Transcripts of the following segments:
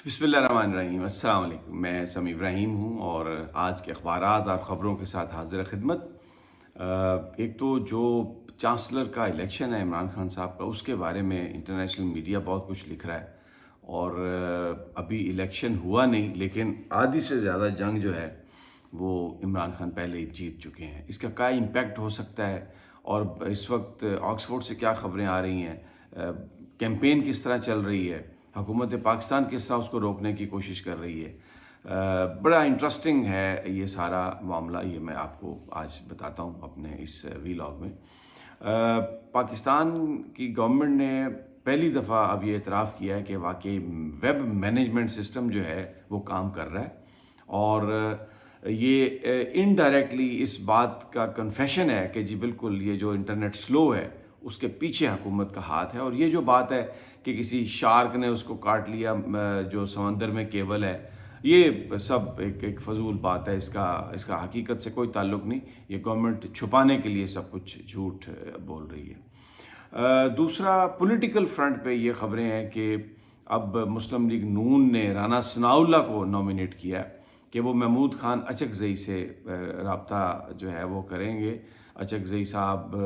بسم اللہ الرحمن الرحیم۔ السلام علیکم، میں سمی ابراہیم ہوں اور آج کے اخبارات اور خبروں کے ساتھ حاضر خدمت۔ ایک تو جو چانسلر کا الیکشن ہے عمران خان صاحب کا، اس کے بارے میں انٹرنیشنل میڈیا بہت کچھ لکھ رہا ہے اور ابھی الیکشن ہوا نہیں، لیکن آدھی سے زیادہ جنگ جو ہے وہ عمران خان پہلے ہی جیت چکے ہیں۔ اس کا کیا امپیکٹ ہو سکتا ہے اور اس وقت آکسفورڈ سے کیا خبریں آ رہی ہیں، کیمپین کس طرح چل رہی ہے، حکومت پاکستان کس طرح اس کو روکنے کی کوشش کر رہی ہے، بڑا انٹرسٹنگ ہے یہ سارا معاملہ۔ یہ میں آپ کو آج بتاتا ہوں اپنے اس ویلاگ میں۔ پاکستان کی گورنمنٹ نے پہلی دفعہ اب یہ اعتراف کیا ہے کہ واقعی ویب مینجمنٹ سسٹم جو ہے وہ کام کر رہا ہے، اور یہ انڈائریکٹلی اس بات کا کنفیشن ہے کہ جی بالکل یہ جو انٹرنیٹ سلو ہے اس کے پیچھے حکومت کا ہاتھ ہے۔ اور یہ جو بات ہے کہ کسی شارک نے اس کو کاٹ لیا جو سمندر میں کیبل ہے، یہ سب ایک فضول بات ہے، اس کا حقیقت سے کوئی تعلق نہیں۔ یہ گورنمنٹ چھپانے کے لیے سب کچھ جھوٹ بول رہی ہے۔ دوسرا، پولیٹیکل فرنٹ پہ یہ خبریں ہیں کہ اب مسلم لیگ نون نے رانا ثناء اللہ کو نامینیٹ کیا ہے کہ وہ محمود خان اچکزئی سے رابطہ جو ہے وہ کریں گے۔ اچکزئی صاحب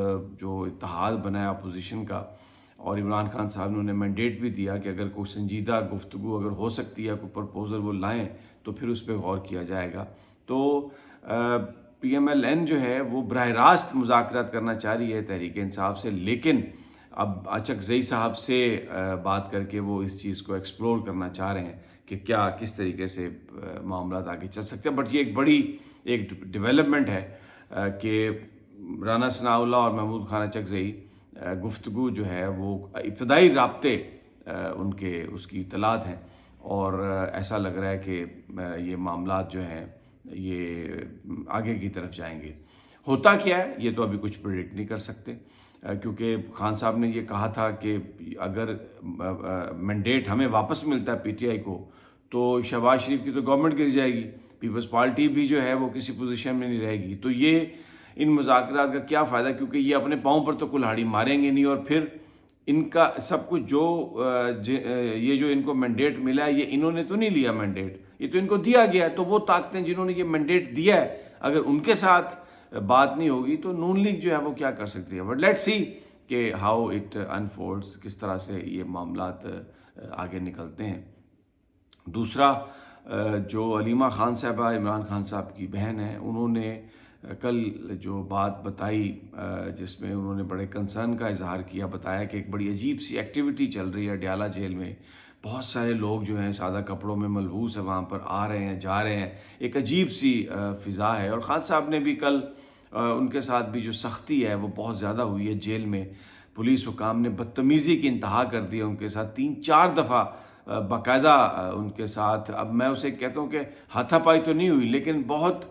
جو اتحاد بنایا اپوزیشن کا، اور عمران خان صاحب نے انہیں مینڈیٹ بھی دیا کہ اگر کوئی سنجیدہ گفتگو اگر ہو سکتی ہے، کوئی پرپوزل وہ لائیں تو پھر اس پہ غور کیا جائے گا۔ تو پی ایم ایل این جو ہے وہ براہ راست مذاکرات کرنا چاہ رہی ہے تحریک انصاف سے، لیکن اب اچکزئی صاحب سے بات کر کے وہ اس چیز کو ایکسپلور کرنا چاہ رہے ہیں کہ کیا کس طریقے سے معاملات آگے چل سکتے ہیں۔ بٹ یہ ایک بڑی ڈیولپمنٹ ہے کہ رانا ثناء اللہ اور محمود خان اچکزئی گفتگو جو ہے وہ ابتدائی رابطے اس کی اطلاعات ہیں، اور ایسا لگ رہا ہے کہ یہ معاملات جو ہیں یہ آگے کی طرف جائیں گے۔ ہوتا کیا ہے یہ تو ابھی کچھ پریڈکٹ نہیں کر سکتے، کیونکہ خان صاحب نے یہ کہا تھا کہ اگر مینڈیٹ ہمیں واپس ملتا ہے پی ٹی آئی کو تو شہباز شریف کی تو گورنمنٹ گر جائے گی، پیپلز پارٹی بھی جو ہے وہ کسی پوزیشن میں نہیں رہے گی۔ تو یہ ان مذاکرات کا کیا فائدہ، کیونکہ یہ اپنے پاؤں پر تو کلہاڑی ماریں گے نہیں، اور پھر ان کا سب کچھ یہ جو ان کو مینڈیٹ ملا ہے، یہ انہوں نے تو نہیں لیا مینڈیٹ، یہ تو ان کو دیا گیا ہے۔ تو وہ طاقتیں جنہوں نے یہ مینڈیٹ دیا ہے، اگر ان کے ساتھ بات نہیں ہوگی تو نون لیگ جو ہے وہ کیا کر سکتی ہے۔ بٹ لیٹ سی کہ ہاؤ اٹ انفولڈز، کس طرح سے یہ معاملات آگے نکلتے ہیں۔ دوسرا، جو علیمہ خان صاحبہ عمران خان صاحب کی بہن ہیں، انہوں نے کل جو بات بتائی جس میں انہوں نے بڑے کنسرن کا اظہار کیا، بتایا کہ ایک بڑی عجیب سی ایکٹیویٹی چل رہی ہے ڈیالہ جیل میں، بہت سارے لوگ جو ہیں سادہ کپڑوں میں ملبوس ہیں وہاں پر آ رہے ہیں جا رہے ہیں، ایک عجیب سی فضا ہے۔ اور خان صاحب نے بھی کل ان کے ساتھ بھی جو سختی ہے وہ بہت زیادہ ہوئی ہے جیل میں، پولیس حکام نے بدتمیزی کی انتہا کر دی ہے ان کے ساتھ، 3-4 دفعہ باقاعدہ ان کے ساتھ، اب میں اسے کہتا ہوں کہ ہاتھا پائی تو نہیں ہوئی، لیکن بہت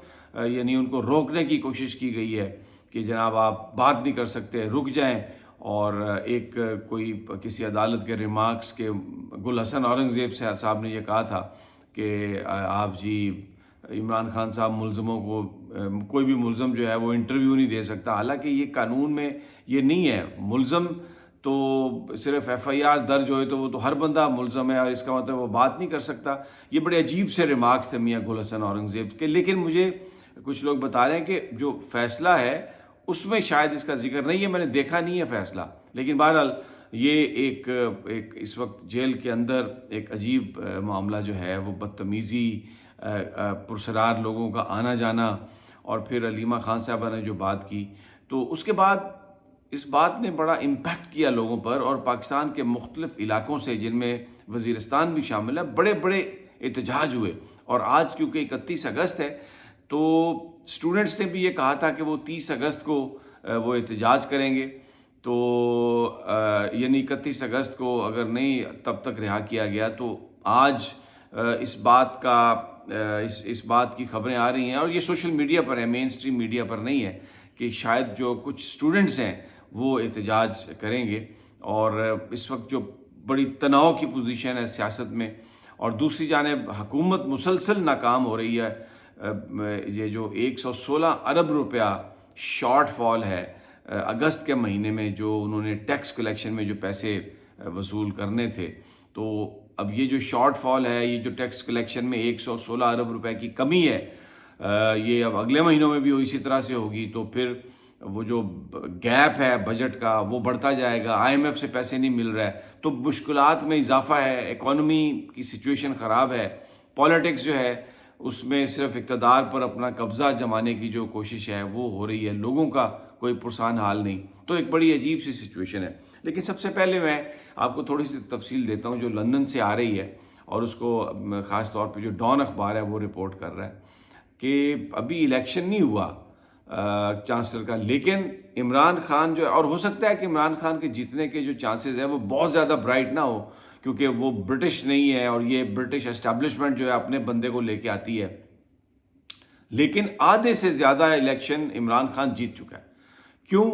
یعنی ان کو روکنے کی کوشش کی گئی ہے کہ جناب آپ بات نہیں کر سکتے، رک جائیں۔ اور ایک کوئی کسی عدالت کے ریمارکس کے گل حسن اورنگزیب صاحب نے یہ کہا تھا کہ آپ جی عمران خان صاحب ملزموں کو، کوئی بھی ملزم جو ہے وہ انٹرویو نہیں دے سکتا، حالانکہ یہ قانون میں یہ نہیں ہے۔ ملزم تو صرف ایف آئی آر درج ہوئے تو وہ تو ہر بندہ ملزم ہے، اور اس کا مطلب وہ بات نہیں کر سکتا۔ یہ بڑے عجیب سے ریمارکس تھے میاں گل حسن اورنگزیب کے، لیکن مجھے کچھ لوگ بتا رہے ہیں کہ جو فیصلہ ہے اس میں شاید اس کا ذکر نہیں ہے، میں نے دیکھا نہیں ہے فیصلہ، لیکن بہرحال یہ ایک اس وقت جیل کے اندر ایک عجیب معاملہ جو ہے وہ بدتمیزی، پرسرار لوگوں کا آنا جانا، اور پھر علیمہ خان صاحبہ نے جو بات کی، تو اس کے بعد اس بات نے بڑا امپیکٹ کیا لوگوں پر، اور پاکستان کے مختلف علاقوں سے جن میں وزیرستان بھی شامل ہے بڑے بڑے احتجاج ہوئے۔ اور آج کیونکہ 31 اگست ہے تو اسٹوڈنٹس نے بھی یہ کہا تھا کہ وہ 30 اگست کو وہ احتجاج کریں گے، تو یعنی 31 اگست کو اگر نہیں تب تک رہا کیا گیا تو آج اس بات کی خبریں آ رہی ہیں، اور یہ سوشل میڈیا پر ہے، مین سٹریم میڈیا پر نہیں ہے، کہ شاید جو کچھ اسٹوڈنٹس ہیں وہ احتجاج کریں گے۔ اور اس وقت جو بڑی تناؤ کی پوزیشن ہے سیاست میں، اور دوسری جانب حکومت مسلسل ناکام ہو رہی ہے، یہ جو 116 ارب روپیہ شارٹ فال ہے اگست کے مہینے میں، جو انہوں نے ٹیکس کلیکشن میں جو پیسے وصول کرنے تھے، تو اب یہ جو شارٹ فال ہے، یہ جو ٹیکس کلیکشن میں 116 ارب روپے کی کمی ہے، یہ اب اگلے مہینوں میں بھی اسی طرح سے ہوگی، تو پھر وہ جو گیپ ہے بجٹ کا وہ بڑھتا جائے گا، آئی ایم ایف سے پیسے نہیں مل رہے، تو مشکلات میں اضافہ ہے، اکانومی کی سچویشن خراب ہے، پالیٹکس جو ہے اس میں صرف اقتدار پر اپنا قبضہ جمانے کی جو کوشش ہے وہ ہو رہی ہے، لوگوں کا کوئی پرسان حال نہیں، تو ایک بڑی عجیب سی سچویشن ہے۔ لیکن سب سے پہلے میں آپ کو تھوڑی سی تفصیل دیتا ہوں جو لندن سے آ رہی ہے، اور اس کو خاص طور پہ جو ڈان اخبار ہے وہ رپورٹ کر رہا ہے کہ ابھی الیکشن نہیں ہوا چانسلر کا، لیکن عمران خان جو ہے، اور ہو سکتا ہے کہ عمران خان کے جیتنے کے جو چانسز ہیں وہ بہت زیادہ برائٹ نہ ہو، کیونکہ وہ برٹش نہیں ہے اور یہ برٹش اسٹیبلشمنٹ جو ہے اپنے بندے کو لے کے آتی ہے، لیکن آدھے سے زیادہ الیکشن عمران خان جیت چکا ہے۔ کیوں؟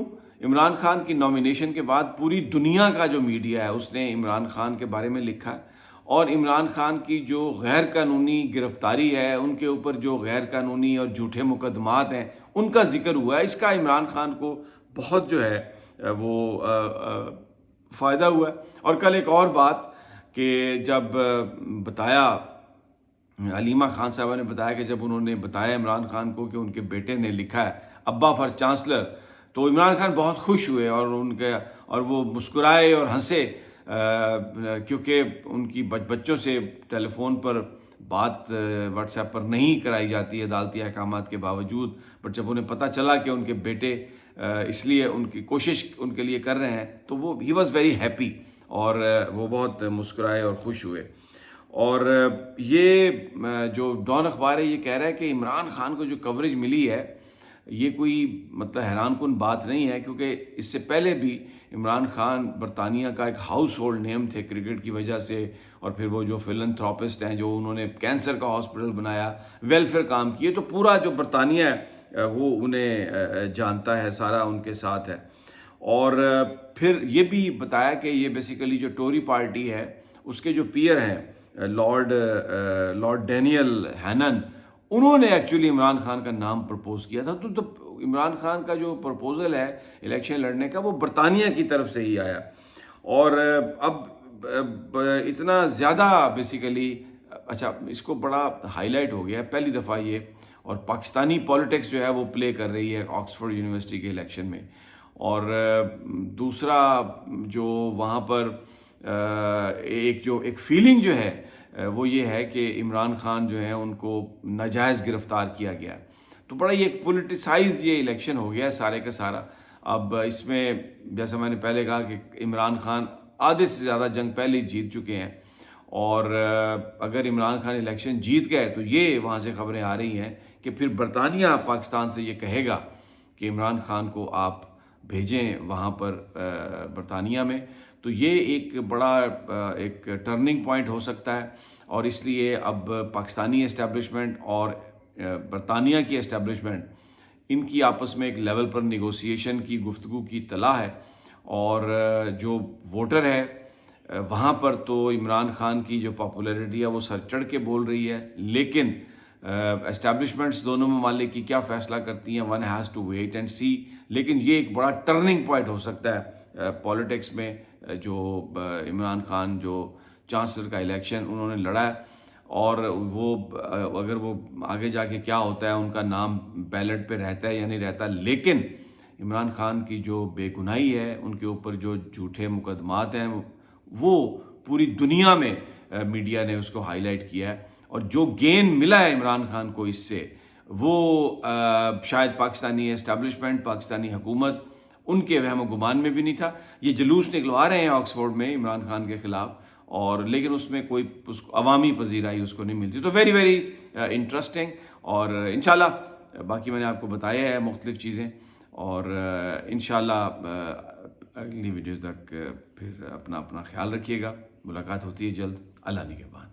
عمران خان کی نامینیشن کے بعد پوری دنیا کا جو میڈیا ہے اس نے عمران خان کے بارے میں لکھا ہے، اور عمران خان کی جو غیر قانونی گرفتاری ہے، ان کے اوپر جو غیر قانونی اور جھوٹے مقدمات ہیں ان کا ذکر ہوا ہے۔ اس کا عمران خان کو بہت جو ہے وہ فائدہ ہوا ہے۔ اور کل ایک اور بات کہ جب بتایا، علیمہ خان صاحبہ نے بتایا کہ جب انہوں نے بتایا عمران خان کو کہ ان کے بیٹے نے لکھا ہے ابا فار چانسلر، تو عمران خان بہت خوش ہوئے اور وہ مسکرائے اور ہنسے، کیونکہ ان کی بچوں سے ٹیلی فون پر بات واٹس ایپ پر نہیں کرائی جاتی ہے عدالتی احکامات کے باوجود، بٹ جب انہیں پتہ چلا کہ ان کے بیٹے اس لیے ان کی کوشش ان کے لیے کر رہے ہیں تو وہ ہی واز ویری ہیپی، اور وہ بہت مسکرائے اور خوش ہوئے۔ اور یہ جو ڈان اخبار ہے یہ کہہ رہا ہے کہ عمران خان کو جو کوریج ملی ہے یہ کوئی مطلب حیران کن بات نہیں ہے، کیونکہ اس سے پہلے بھی عمران خان برطانیہ کا ایک ہاؤس ہولڈ نیم تھے کرکٹ کی وجہ سے، اور پھر وہ جو فلنتھراپسٹ ہیں جو انہوں نے کینسر کا ہاسپٹل بنایا، ویلفیئر کام کیے، تو پورا جو برطانیہ ہے وہ انہیں جانتا ہے، سارا ان کے ساتھ ہے۔ اور پھر یہ بھی بتایا کہ یہ بیسیکلی جو ٹوری پارٹی ہے اس کے جو پیئر ہیں لارڈ ڈینیل ہینن، انہوں نے ایکچولی عمران خان کا نام پرپوز کیا تھا، تو عمران خان کا جو پرپوزل ہے الیکشن لڑنے کا وہ برطانیہ کی طرف سے ہی آیا، اور اب اتنا زیادہ بیسیکلی اچھا اس کو بڑا ہائی لائٹ ہو گیا ہے پہلی دفعہ یہ، اور پاکستانی پالیٹکس جو ہے وہ پلے کر رہی ہے آکسفورڈ یونیورسٹی کے الیکشن میں۔ اور دوسرا جو وہاں پر ایک فیلنگ جو ہے وہ یہ ہے کہ عمران خان جو ہے ان کو ناجائز گرفتار کیا گیا ہے، تو بڑا یہ ایک پولیٹیسائز یہ الیکشن ہو گیا ہے سارے کا سارا۔ اب اس میں جیسا میں نے پہلے کہا کہ عمران خان آدھے سے زیادہ جنگ پہلے جیت چکے ہیں، اور اگر عمران خان الیکشن جیت گئے تو یہ وہاں سے خبریں آ رہی ہیں کہ پھر برطانیہ پاکستان سے یہ کہے گا کہ عمران خان کو آپ بھیجیں وہاں پر برطانیہ میں، تو یہ ایک بڑا ایک ٹرننگ پوائنٹ ہو سکتا ہے، اور اس لیے اب پاکستانی اسٹیبلشمنٹ اور برطانیہ کی اسٹیبلشمنٹ ان کی آپس میں ایک لیول پر نیگوسیشن کی گفتگو کی اطلاع ہے، اور جو ووٹر ہے وہاں پر تو عمران خان کی جو پاپولیرٹی ہے وہ سر چڑھ کے بول رہی ہے، لیکن اسٹیبلشمنٹس دونوں ممالک کی کیا فیصلہ کرتی ہیں، one has to wait and see, لیکن یہ ایک بڑا ٹرننگ پوائنٹ ہو سکتا ہے پالیٹکس میں، جو عمران خان جو چانسلر کا الیکشن انہوں نے لڑا ہے، اور وہ اگر وہ آگے جا کے کیا ہوتا ہے، ان کا نام بیلٹ پہ رہتا ہے یا نہیں رہتا، لیکن عمران خان کی جو بے گناہی ہے، ان کے اوپر جو جھوٹے مقدمات ہیں، وہ پوری دنیا میں میڈیا نے اس کو ہائی لائٹ کیا ہے، اور جو گین ملا ہے عمران خان کو اس سے، وہ شاید پاکستانی اسٹیبلشمنٹ، پاکستانی حکومت ان کے وہم و گمان میں بھی نہیں تھا۔ یہ جلوس نکلوا رہے ہیں آکسفورڈ میں عمران خان کے خلاف، اور لیکن اس میں کوئی عوامی پذیرائی اس کو نہیں ملتی، تو ویری ویری انٹرسٹنگ، اور انشاءاللہ باقی میں نے آپ کو بتایا ہے مختلف چیزیں، اور انشاءاللہ اگلی ویڈیو تک پھر اپنا خیال رکھیے گا، ملاقات ہوتی ہے جلد، اللہ نگہبان۔